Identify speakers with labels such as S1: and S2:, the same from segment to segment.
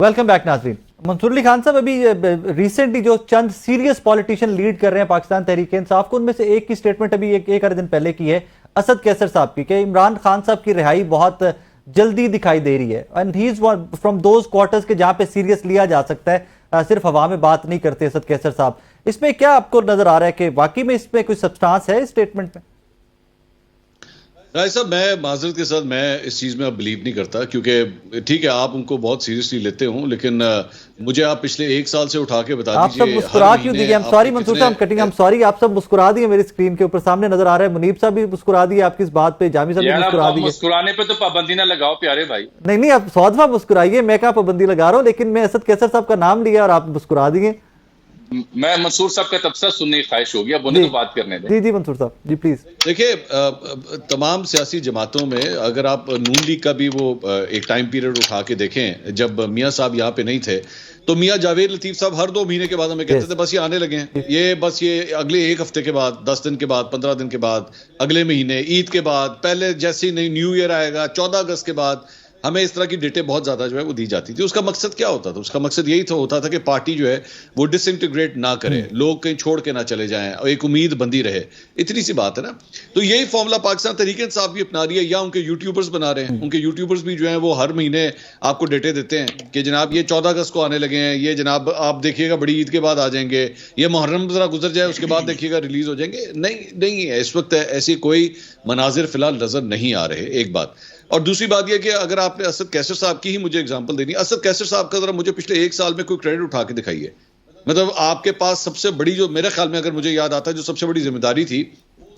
S1: Welcome back नाज़रीन। मंसूर अली खान साहब, अभी रिसेंटली जो चंद सीरियस पॉलिटिशियन लीड कर रहे हैं पाकिस्तान तहरीक इंसाफ को, उनमें से एक की स्टेटमेंट अभी एक आधे दिन पहले की है असद कैसर साहब की, कि इमरान खान साहब की रिहाई बहुत जल्दी दिखाई दे रही है and he is from those quarters के जहां पे सीरियस लिया जा सकता है, सिर्फ हवा में बात नहीं करते असद कैसर साहब। इसमें क्या आपको नजर आ रहा है कि वाकई में इसमें कुछ सब्सटेंस है इस स्टेटमेंट में?
S2: राय साहब, मैं माजरत के साथ मैं इस चीज़ में अब बिलीव नहीं करता, क्योंकि ठीक है आप उनको बहुत सीरियसली लेते हो, लेकिन मुझे आप पिछले 1 साल से उठा के बता दीजिए।
S1: आप सब मुस्कुरा क्यों दिए? I'm sorry मंसूर साहब, कटिंग, I'm sorry, आप सब मुस्कुरा दिए। मेरी स्क्रीन के ऊपर सामने नजर आ रहा है, मुनीब साहब भी मुस्कुरा दिए आपकी इस बात पे, जामी साहब भी मुस्कुरा दिए।
S3: मुस्कुराने पे तो पाबंदी ना लगाओ प्यारे भाई।
S1: नहीं, आप 100 दफा मुस्कुराइए, मैं क्या पाबंदी लगा रहा हूँ, लेकिन मैं असद कैसर साहब का नाम लिया और आप मुस्कुरा दिए।
S3: मैं मंसूर साहब का तबसरा सुनने की ख्वाहिश होगी, अब उन्हें तो बात करने दें।
S1: जी मंसूर साहब जी प्लीज।
S2: देखिए, तमाम सियासी जमातों में अगर आप नून लीग का भी वो एक टाइम पीरियड उठा के देखें, जब मियाँ साहब यहाँ पे नहीं थे, तो मियाँ जावेद लतीफ साहब हर 2 महीने के बाद हमें कहते थे बस ये आने लगे हैं, ये बस ये अगले 1 हफ्ते के बाद, 10 दिन के बाद, 15 दिन के बाद, अगले महीने, ईद के बाद, पहले जैसे ही न्यू ईयर आएगा 14 अगस्त के बाद, हमें इस तरह की डेटें बहुत ज्यादा जो है वो दी जाती थी। उसका मकसद क्या होता था? उसका मकसद यही होता था कि पार्टी जो है वो डिसइंटीग्रेट ना करे, लोग कहीं छोड़ के ना चले जाएं और एक उम्मीद बंदी रहे। इतनी सी बात है ना। तो यही फॉर्मूला पाकिस्तान तहरीक इंसाफ भी अपना रही है, या उनके यूट्यूबर्स बना रहे हैं। उनके यूट्यूबर्स भी जो है वो हर महीने आपको डेटें देते हैं कि जनाब ये 14 अगस्त को आने लगे हैं, ये जनाब आप देखिएगा बड़ी ईद के बाद आ जाएंगे, ये मुहर्रम जरा गुजर जाए उसके बाद देखिएगा रिलीज हो जाएंगे। नहीं है, इस वक्त ऐसी कोई मनाजिर फिलहाल नजर नहीं आ रहे, एक बात। और दूसरी बात यह कि अगर आपने असद कैसर साहब की ही मुझे एग्जांपल देनी, असद कैसर साहब का जरा मुझे पिछले 1 साल में कोई क्रेडिट उठा के दिखाइए। मतलब आपके पास सबसे बड़ी, जो मेरे ख्याल में अगर मुझे याद आता है जो सबसे बड़ी जिम्मेदारी थी,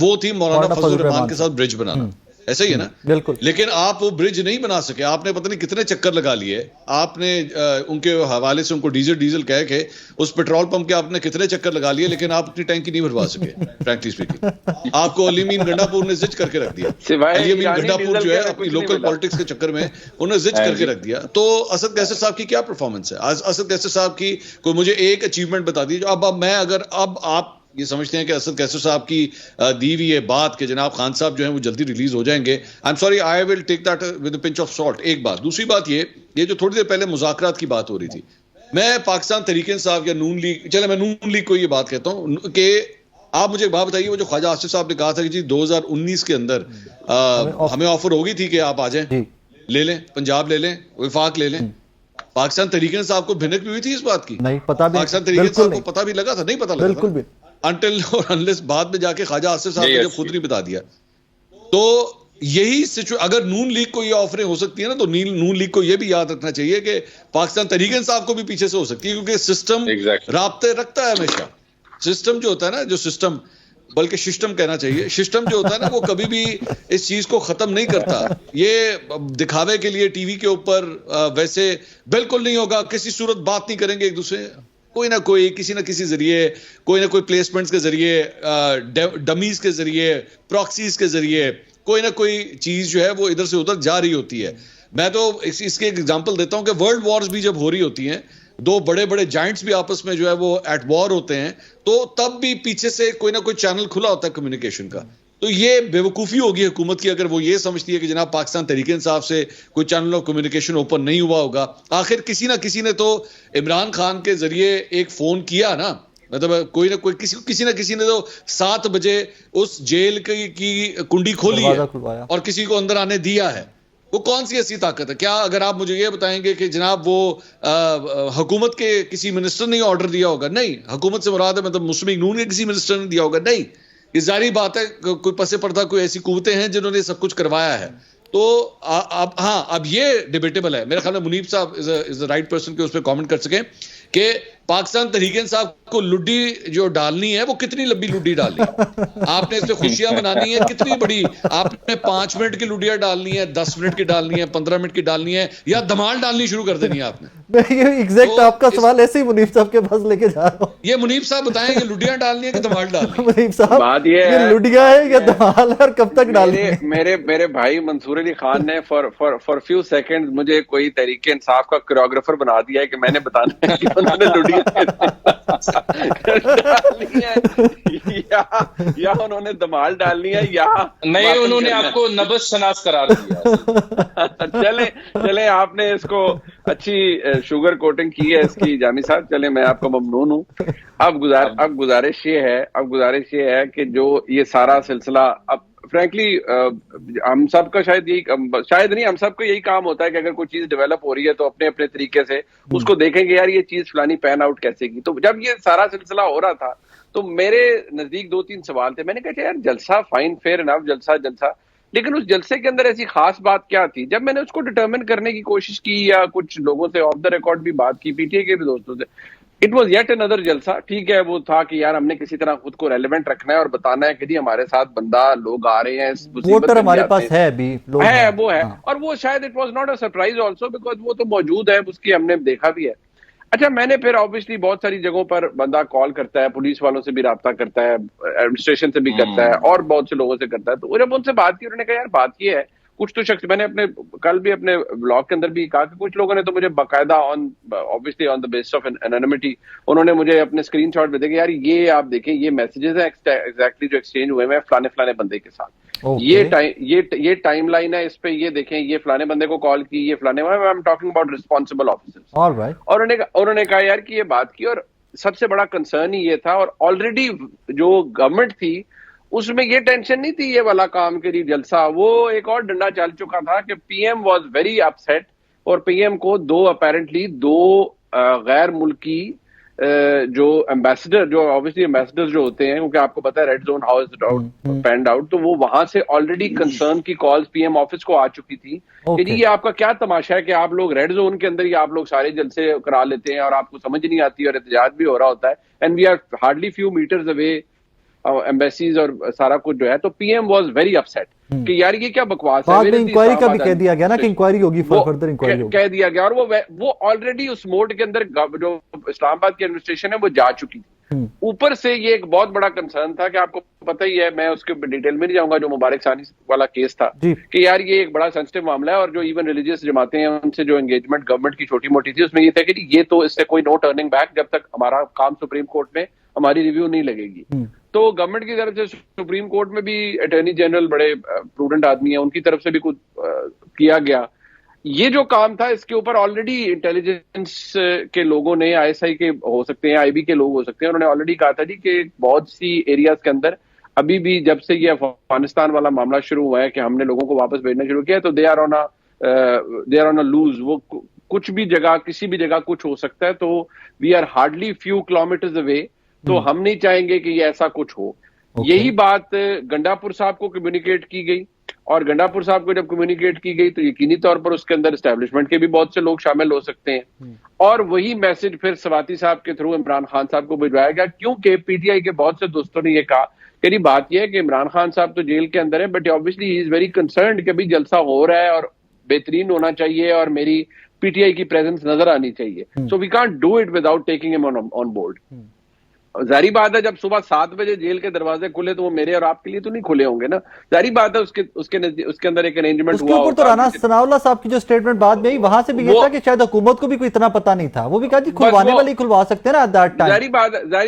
S2: वो थी मौलाना फजल रहमान के साथ ब्रिज बनाना। ऐसा ही है ना?
S1: बिल्कुल।
S2: लेकिन आप वो ब्रिज नहीं बना सके, आपने पता नहीं कितने चक्कर लगा लिए, आपने उनके हवाले से उनको डीजल कह के उस पेट्रोल पंप के आपने कितने चक्कर लगा लिए, लेकिन आप अपनी टैंकी नहीं भरवा सके। फ्रैंकली स्पीकिंग, आपको अलीमीन गंडापुर ने जिच करके रख दिया। अलीमीन गंडापुर जो है अपनी लोकल पॉलिटिक्स के चक्कर में उन्हें जिच करके रख दिया। तो असद कैसर साहब की क्या परफॉर्मेंस है? असद कैसर साहब की कोई मुझे एक अचीवमेंट बता दीजिए। अब आप ये समझते हैं कि असद कैसर साहब की दी हुई ये बात कि जनाब खान साहब जो है वो जल्दी रिलीज हो जाएंगे, I am sorry, I will take that with a pinch of salt. एक बात। दूसरी बात ये जो थोड़ी देर पहले मुज़ाकरात की बात हो रही थी, मैं पाकिस्तान तहरीक इंसाफ या नून लीग, चले मैं नून लीग को ये बात कहता हूँ कि आप मुझे एक बात बताइए, वो जो ख्वाजा आसिफ साहब ने कहा था कि जी 2019 के अंदर हमें ऑफर होगी थी कि आप आ जाएं, ले लें, पंजाब ले लें, विफाक ले लें, पाकिस्तान तहरीक इंसाफ को भिनक भी हुई थी इस बात की?
S1: नहीं पता भी,
S2: पाकिस्तान तहरीक इंसाफ को पता भी लगा था? नहीं पता लगा,
S1: बिल्कुल भी
S2: अनटिल और अनलेस बाद में जाके ख्वाजा आसिफ साहब ने जब खुद नहीं बता दिया। तो यही सिचुएशन, अगर नून लीग को ये ऑफरें हो सकती है ना, तो नून लीग को ये भी याद रखना चाहिए कि पाकिस्तान तहरीक इंसाफ को भी पीछे से हो सकती है, क्योंकि सिस्टम राब्ते रखता है हमेशा। सिस्टम जो होता है ना, जो सिस्टम, बल्कि सिस्टम कहना चाहिए, सिस्टम जो होता है ना, वो कभी भी इस चीज को खत्म नहीं करता। ये दिखावे के लिए टीवी के ऊपर वैसे बिल्कुल नहीं होगा, किसी सूरत बात नहीं करेंगे एक दूसरे, कोई ना कोई किसी ना किसी जरिए, कोई ना कोई प्लेसमेंट्स के जरिए, डमीज के जरिए, प्रॉक्सीज के जरिए, कोई ना कोई चीज जो है वो इधर से उधर जा रही होती है। मैं तो इसके एग्जांपल देता हूं कि वर्ल्ड वॉर्स भी जब हो रही होती हैं, 2 बड़े बड़े जाइंट्स भी आपस में जो है वो एट वॉर होते हैं, तो तब भी पीछे से कोई ना कोई चैनल खुला होता है कम्युनिकेशन का। तो ये बेवकूफ़ी होगी हुकूमत की अगर वो ये समझती है कि जनाब पाकिस्तान तहरीक इंसाफ से कोई चैनल ऑफ कम्युनिकेशन ओपन नहीं हुआ होगा। आखिर किसी ना किसी ने तो इमरान खान के जरिए एक फोन किया ना, मतलब कोई ना कोई किसी ना किसी ने तो 7 बजे उस जेल की कुंडी खोली है और किसी को अंदर आने दिया है। वो कौन सी ऐसी ताकत है? क्या अगर आप मुझे ये बताएंगे कि जनाब वो हुकूमत के किसी मिनिस्टर ने ऑर्डर दिया होगा? नहीं। हुकूमत से मुराद है मतलब मुस्लिम लीग नून के किसी मिनिस्टर ने दिया होगा? नहीं। ये जारी बात है कोई पसे पर्दा कोई ऐसी कुव्वतें हैं जिन्होंने सब कुछ करवाया है। तो अब ये डिबेटेबल है। मेरे ख्याल में मुनीब साहब इज द राइट पर्सन के उस पर कमेंट कर सकें कि पाकिस्तान तहरीक इंसाफ को लुड्डी जो डालनी है वो कितनी लंबी लुड्डी डालनी है, आपने इस पे खुशियां मनानी है कितनी बड़ी, आपने 5 मिनट की लुडिया डालनी है, 10 मिनट की डालनी है, 15 मिनट की डालनी है, या धमाल डालनी शुरू कर देनी है आपने?
S1: ये एग्जैक्ट तो आपका सवाल ऐसे ही मुनीब साहब के पास लेके जा रहा हूं।
S2: ये मुनीब साहब बताएं कि लुडिया डालनी है कि धमाल डालनी है?
S1: मुनीब साहब,
S4: बात ये
S1: लुडिया है या धमाल है और कब तक डालनी है?
S4: मेरे भाई मंसूर अली खान ने फॉर फ्यू सेकंड मुझे कोई तहरीक इंसाफ का कोरियोग्राफर बना दिया है कि मैंने बताना है कि उन्होंने लुडिया डालनी है या उन्होंने धमाल डालनी है या
S3: नहीं, उन्होंने आपको नबज शनास करार दिया।
S4: चले आपने इसको अच्छी शुगर कोटिंग की है इसकी जानी साहब, चले मैं आपको ममनून हूँ। अब गुजारिश ये है कि जो ये सारा सिलसिला अब फ्रैंकली हम सबका शायद नहीं, हम सबका यही काम होता है कि अगर कोई चीज डेवलप हो रही है तो अपने अपने तरीके से उसको देखेंगे, यार ये चीज फलानी पैन आउट कैसे की। तो जब ये सारा सिलसिला हो रहा था तो मेरे नजदीक 2-3 सवाल थे। मैंने कहा यार जलसा फाइन फेयर इनफ, जलसा, लेकिन उस जलसे के अंदर ऐसी खास बात क्या थी? जब मैंने उसको डिटरमिन करने की कोशिश की या कुछ लोगों से ऑफ द रिकॉर्ड भी बात की, पीटीआई के भी दोस्तों से, इट वॉज येट अनदर जलसा। ठीक है, वो था कि यार हमने किसी तरह खुद को रेलेवेंट रखना है और बताना है कि जी हमारे साथ बंदा लोग आ रहे हैं,
S1: वोटर हमारे पास है अभी, लोग
S4: है वो है।
S1: हाँ।
S4: और वो शायद it was not a surprise also because वो तो मौजूद है, उसकी हमने देखा भी है। अच्छा, मैंने फिर ऑब्वियसली बहुत सारी जगहों पर बंदा कॉल करता है, पुलिस वालों से भी राब्ता करता है, एडमिनिस्ट्रेशन से भी करता है और बहुत से लोगों से करता है। तो जब उनसे बात की, उन्होंने कहा यार बात ये है, कुछ तो शख्स, मैंने अपने कल भी अपने ब्लॉग के अंदर भी कहा कि कुछ लोगों ने तो मुझे बाकायदा obviously on the basis of anonymity उन्होंने मुझे अपने स्क्रीनशॉट भेजे कि यार ये आप देखें, ये मैसेजेस हैं एग्जैक्टली जो एक्सचेंज हुए हैं फलाने बंदे के साथ। ये टाइमलाइन है, इस पे ये देखें, ये फलाने बंदे को कॉल की, ये फलाने, I am talking about responsible officers.
S1: Alright.
S4: और उन्होंने कहा यार कि ये बात की और सबसे बड़ा कंसर्न ही ये था, और ऑलरेडी जो गवर्नमेंट थी उसमें ये टेंशन नहीं थी ये वाला काम के लिए जलसा, वो एक और डंडा चल चुका था कि पीएम वाज वेरी अपसेट और पीएम को दो गैर मुल्की जो एम्बेसडर, जो ऑब्वियसली एम्बेसडर्स जो होते हैं, क्योंकि आपको पता है red zone how is panned out, तो वो वहां से ऑलरेडी कंसर्न की कॉल्स पीएम ऑफिस को आ चुकी थी कि जी ये आपका क्या तमाशा है कि आप लोग रेड जोन के अंदर ही आप लोग सारे जलसे करा लेते हैं और आपको समझ नहीं आती और एहतजाज भी हो रहा होता है, and we are hardly few metres away embassies और सारा कुछ जो है। तो पीएम वाज वेरी अपसेट कि यार ये क्या बकवास है।
S1: बाद में इंक्वायरी का भी कह दिया गया ना कि इंक्वायरी होगी, फर्दर इंक्वायरी
S4: कह दिया गया, और वो ऑलरेडी उस मोड के अंदर जो इस्लामाबाद की एडमिनिस्ट्रेशन है वो जा चुकी थी। ऊपर से ये एक बहुत बड़ा कंसर्न था कि आपको पता ही है, मैं उसके डिटेल में नहीं जाऊंगा, जो मुबारक सानी वाला केस था कि यार ये एक बड़ा सेंसिटिव मामला है और जो इवन रिलीजियस जमातें हैं उनसे जो एंगेजमेंट गवर्नमेंट की छोटी मोटी थी, उसमें ये था कि ये तो इससे कोई नो टर्निंग बैक जब तक हमारा काम सुप्रीम कोर्ट में हमारी रिव्यू नहीं लगेगी। तो गवर्नमेंट की तरफ से सुप्रीम कोर्ट में भी अटॉर्नी जनरल बड़े प्रूडेंट आदमी है, उनकी तरफ से भी कुछ किया गया। ये जो काम था इसके ऊपर ऑलरेडी इंटेलिजेंस के लोगों ने, आईएसआई के हो सकते हैं, आईबी के लोग हो सकते हैं, उन्होंने ऑलरेडी कहा था जी कि बहुत सी एरियाज के अंदर अभी भी जब से ये अफगानिस्तान वाला मामला शुरू हुआ है कि हमने लोगों को वापस भेजना शुरू किया, तो they are on a loose. वो कुछ भी जगह, किसी भी जगह कुछ हो सकता है, तो we are hardly few kilometres away, तो हम नहीं चाहेंगे कि ये ऐसा कुछ हो। यही बात गंडापुर साहब को कम्युनिकेट की गई, और गंडापुर साहब को जब कम्युनिकेट की गई तो यकीनी तौर पर उसके अंदर एस्टेब्लिशमेंट के भी बहुत से लोग शामिल हो सकते हैं, और वही मैसेज फिर सवाती साहब के थ्रू इमरान खान साहब को भिजवाया गया, क्योंकि पीटीआई के बहुत से दोस्तों ने ये कहा कि बात यह है कि इमरान खान साहब तो जेल के अंदर है, but obviously he is very concerned कि अभी जलसा हो रहा है और बेहतरीन होना चाहिए और मेरी पीटीआई की प्रेजेंस नजर आनी चाहिए। So we can't do it without taking him on board. जारी बात है, जब सुबह 7 बजे जेल के दरवाजे खुले तो वो मेरे और आपके लिए तो नहीं खुले होंगे ना। जारी बात है, उसके अंदर एक अरेंजमेंट हुआ।
S1: ऊपर तो राना सनाउल्लाह साहब की जो स्टेटमेंट बाद में आई, वहां से भी ये था कि शायद हुकूमत को भी कोई इतना पता नहीं था, वो भी कहा जी खुलवाने वाले खुलवा सकते हैं ना दैट टाइम।
S4: जारी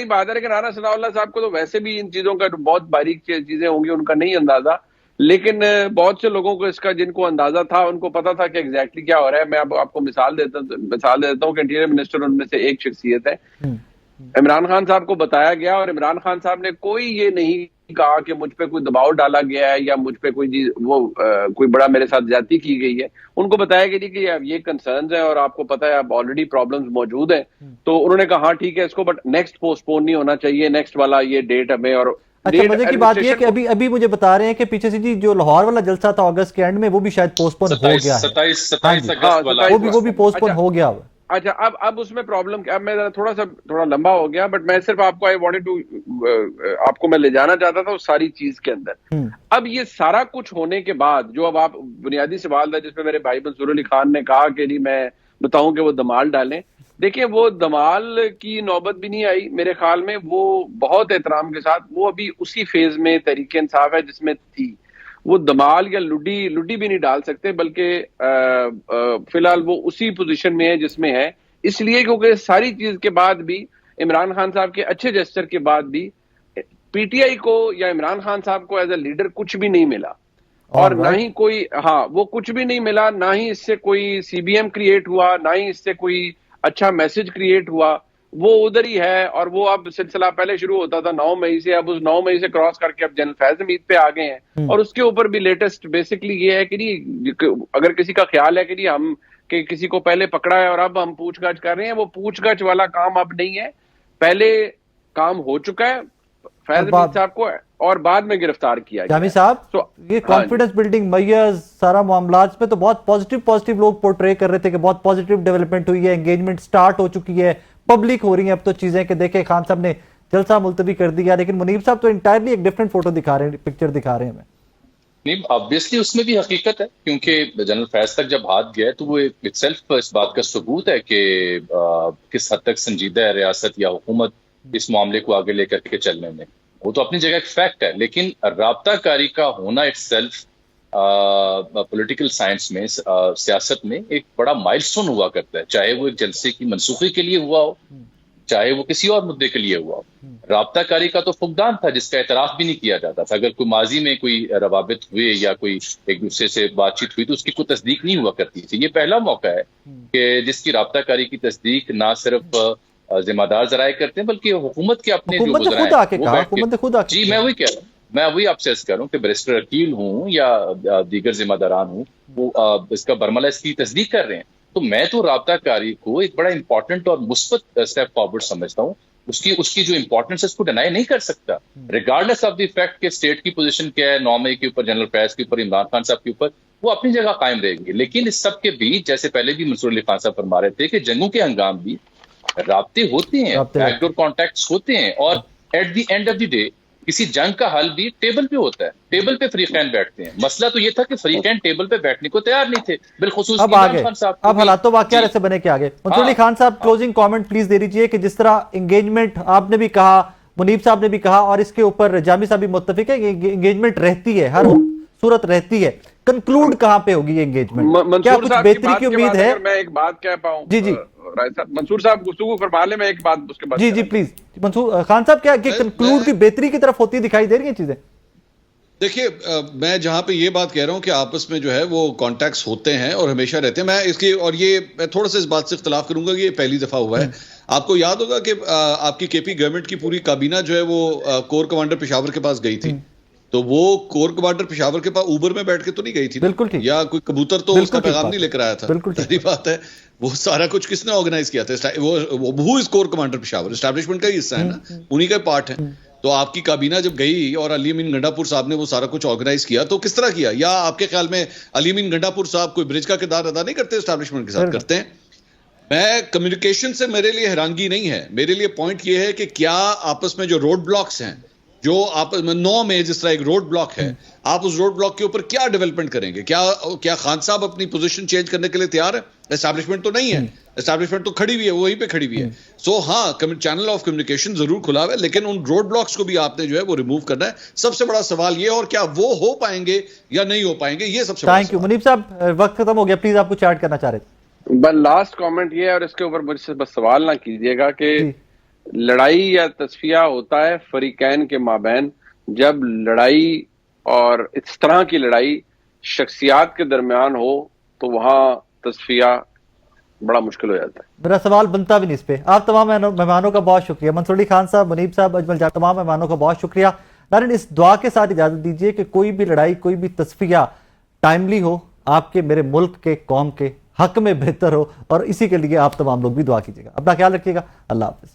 S4: बात है, लेकिन राना सनाउल्लाह साहब को तो वैसे भी इन चीजों का बहुत बारीक चीजें होंगी, उनका नहीं अंदाजा, लेकिन बहुत से लोगों को इसका, जिनको अंदाजा था, उनको पता था कि एग्जैक्टली क्या हो रहा है। मैं आपको मिसाल देता हूँ कि इंटीरियर मिनिस्टर उनमें से एक शख्सियत है, इमरान खान साहब को बताया गया और इमरान खान साहब ने कोई ये नहीं कहा कि मुझ पे कोई दबाव डाला गया है या मुझ पे कोई चीज कोई बड़ा मेरे साथ ज्यादती की गई है। उनको बताया गया कि अब ये कंसर्न्स है और आपको पता है अब ऑलरेडी प्रॉब्लम्स मौजूद हैं, तो उन्होंने कहा हाँ ठीक है इसको, बट नेक्स्ट पोस्टपोन नहीं होना चाहिए, नेक्स्ट वाला ये डेट हमें। और
S1: अच्छा, मजे की बात यह कि अभी मुझे बता रहे हैं कि पीछे से जी जो लाहौर वाला जलसा था अगस्त के एंड में, वो भी शायद पोस्टपोन हो गया है,
S3: 27 अगस्त वाला
S1: वो भी पोस्टपोन हो गया।
S4: अच्छा, अब उसमें प्रॉब्लम क्या, अब मैं थोड़ा लंबा हो गया, बट मैं सिर्फ आपको आपको मैं ले जाना चाहता था उस सारी चीज के अंदर। अब ये सारा कुछ होने के बाद जो अब आप बुनियादी सवाल था जिसमें मेरे भाई मंसूर अली खान ने कहा कि जी मैं बताऊं कि वो दमाल डालें, देखिए वो दमाल की नौबत भी नहीं आई मेरे ख्याल में। वो बहुत एहतराम के साथ, वो अभी उसी फेज में तहरीक इंसाफ है जिसमें थी, वो दमाल या लुडी भी नहीं डाल सकते, बल्कि फिलहाल वो उसी पोजीशन में है जिसमें है इसलिए क्योंकि सारी चीज के बाद भी, इमरान खान साहब के अच्छे जेस्चर के बाद भी, पीटीआई को या इमरान खान साहब को एज ए लीडर कुछ भी नहीं मिला, और ना ही कोई, हाँ, वो कुछ भी नहीं मिला, ना ही इससे कोई सीबीएम क्रिएट हुआ, ना ही इससे कोई अच्छा मैसेज क्रिएट हुआ। वो उधर ही है, और वो अब सिलसिला पहले शुरू होता था 9 मई से, अब उस 9 मई से क्रॉस करके अब जनरल फैज हमीद पे आ गए हैं। और उसके ऊपर भी लेटेस्ट बेसिकली ये है कि नहीं, अगर किसी का ख्याल है कि नहीं हम कि किसी को पहले पकड़ा है और अब हम पूछताछ कर रहे हैं, वो पूछताछ वाला काम अब नहीं है, पहले काम हो चुका है फैज हमीद साहब को, और बाद में गिरफ्तार किया
S1: जामी साहब। तो ये कॉन्फिडेंस बिल्डिंग मैयर्स सारा मामलात में तो बहुत पॉजिटिव लोग पोर्ट्रे कर रहे थे कि बहुत पॉजिटिव डेवलपमेंट हुई है, एंगेजमेंट स्टार्ट हो चुकी है, पब्लिक हो रही है अब तो चीजें, कि देखे खान साहब ने जलसा मुलतवी कर दिया, लेकिन मुनीब साहब तो इंटायरली एक डिफरेंट फोटो दिखा रहे हैं, पिक्चर दिखा रहे हैं हमें।
S3: नहीं, ऑब्वियसली उसमें भी हकीकत है, क्योंकि जनरल फैज तक जब हाथ गया तो वो इटसेल्फ इस बात का सबूत है कि किस हद तक संजीदा है रियासत या हुकूमत इस मामले को आगे लेकर के चलने में। वो तो अपनी जगह एक फैक्ट है, लेकिन राब्ताकारी का होना इटसेल्फ पॉलिटिकल साइंस में, सियासत में एक बड़ा माइलस्टोन हुआ करता है, चाहे वो एक जलसे की मनसूखी के लिए हुआ हो, चाहे वो किसी और मुद्दे के लिए हुआ हो। राब्ताकारी का तो फुकदान था जिसका एतराफ भी नहीं किया जाता था। अगर कोई माजी में कोई रवाबित हुए या कोई एक दूसरे से बातचीत हुई तो उसकी कोई तस्दीक नहीं हुआ करती थी। ये पहला मौका है कि जिसकी राब्ताकारी की तस्दीक ना सिर्फ जिम्मेदार जराए करते हैं, बल्कि हुकूमत के अपने जो
S1: खुद
S3: जी, मैं वही कह रहा हूँ, मैं वही आपसे अर्ज कर रहा हूँ कि बैरिस्टर अकील हूँ या दीगर जिम्मेदारान हूँ, वो इसका बरमला इसकी तस्दीक कर रहे हैं। तो मैं तो राब्ताकारी को एक बड़ा इंपॉर्टेंट और मुस्बत स्टेप फॉरवर्ड समझता हूँ। उसकी जो इंपॉर्टेंस है उसको डिनाई नहीं कर सकता, रिगार्डलेस ऑफ द फैक्ट के स्टेट की पोजीशन क्या है, 9 मई के ऊपर, जनरल फैज के ऊपर, इमरान खान साहब के ऊपर, वो अपनी जगह कायम रहेंगे। लेकिन इस सब के बीच, जैसे पहले भी मंसूर अली खान साहब फरमा रहे थे कि जंगों के हंगाम भी राब्ते होते हैं, बैकडोर कॉन्टैक्ट्स होते हैं, और at the end of the day किसी जंग का हल भी टेबल पे होता है, टेबल पे फरीकैन बैठते हैं। मसला तो ये था कि फरीकैन टेबल पे बैठने को तैयार नहीं थे, बिलखुसूस इमरान खान साहब।
S1: अब हालात तो वाकया ऐसे बने के आगे। मंसूर अली खान साहब, क्लोजिंग कमेंट प्लीज दे दीजिए कि जिस तरह एंगेजमेंट आपने भी कहा, मुनीब साहब ने भी कहा, और इसके ऊपर जामी साहब भी मुत्तफिक है, एंगेजमेंट रहती है, हर सूरत रहती है, कंक्लूड कहां पे होगी एंगेजमेंट? क्या कुछ बेहतरी की उम्मीद है?
S4: मैं एक बात कह पाऊं
S1: जी जी
S4: मंसूर साहब, गुफ्तगू फरमा ले, मैं एक बात उसके बाद।
S1: जी जी प्लीज मंसूर खान साहब, क्या कंक्लूड की बेहतरी की तरफ होती दिखाई दे रही है चीजें?
S2: देखिए, मैं जहां पे ये बात कह रहा हूं कि आपस में जो है वो कॉन्टैक्ट्स होते हैं और हमेशा रहते हैं, मैं इसकी, और ये मैं थोड़ा सा इस बात से इख्तलाफ करूंगा कि ये पहली दफा हुआ है। आपको याद होगा कि आपकी केपी गवर्नमेंट की पूरी काबीना जो है वो कोर कमांडर पेशावर के पास गई थी, तो वो कोर कमांडर पेशावर के पास ऊबर में बैठ के तो नहीं गई थी,
S1: बिल्कुल ठीक,
S2: या कोई कबूतर तो उसका पैगाम नहीं लेकर आया था,
S1: बिल्कुल
S2: सही बात है। वो सारा कुछ किसने ऑर्गेनाइज किया था? वो इस कोर कमांडर पेशावर एस्टैब्लिशमेंट का ही हिस्सा है ना, उन्हीं का पार्ट है। तो आपकी काबीना जब गई और अली अमीन गंडापुर साहब ने वो सारा कुछ ऑर्गेनाइज किया, तो किस तरह किया? या आपके ख्याल में अली अमीन गंडापुर साहब कोई ब्रिज का किरदार अदा नहीं करते? एस्टैब्लिशमेंट के साथ करते हैं। मैं कम्युनिकेशन से मेरे लिए हैरानगी नहीं है, मेरे लिए पॉइंट ये है कि क्या आपस में जो रोड ब्लॉक्स हैं, जो आपस में 9 में जिस तरह एक रोड ब्लॉक है, आप उस रोड ब्लॉक के ऊपर क्या डेवलपमेंट करेंगे? क्या खान साहब अपनी पोजीशन चेंज करने के लिए तैयार है? एस्टैब्लिशमेंट तो नहीं है, एस्टैब्लिशमेंट तो खड़ी हुई है, वहीं पे खड़ी हुई है। सो हाँ, चैनल ऑफ कम्युनिकेशन जरूर खुला हुआ है, लेकिन उन रोड ब्लॉक्स को भी आपने जो है वो रिमूव करना है। सबसे बड़ा सवाल ये, और क्या वो हो पाएंगे या नहीं हो पाएंगे, ये सबसे बड़ा।
S1: थैंक यू मुनीब साहब, वक्त खत्म हो गया, प्लीज आप कुछ ऐड करना चाह रहे थे?
S4: बस लास्ट कमेंट ये है, और इसके ऊपर मुझसे बस सवाल ना कीजिएगा कि लड़ाई या तस्फिया होता है फरीकैन के माबैन, जब लड़ाई और इस तरह की लड़ाई शख्सियात के दरमियान हो तो वहां तस्फिया बड़ा मुश्किल हो जाता है।
S1: मेरा सवाल बनता भी नहीं इस पे। आप तमाम मेहमानों का बहुत शुक्रिया, मंसूर अली खान साहब, मुनीब साहब, अजमल जाट, तमाम मेहमानों का बहुत शुक्रिया। नारिन, इस दुआ के साथ इजाजत दीजिए कि कोई भी लड़ाई, कोई भी तस्फिया टाइमली हो, आपके, मेरे मुल्क के, कौम के हक में बेहतर हो, और इसी के लिए आप तमाम लोग भी दुआ कीजिएगा। अपना ख्याल रखिएगा। अल्लाह हाफिज।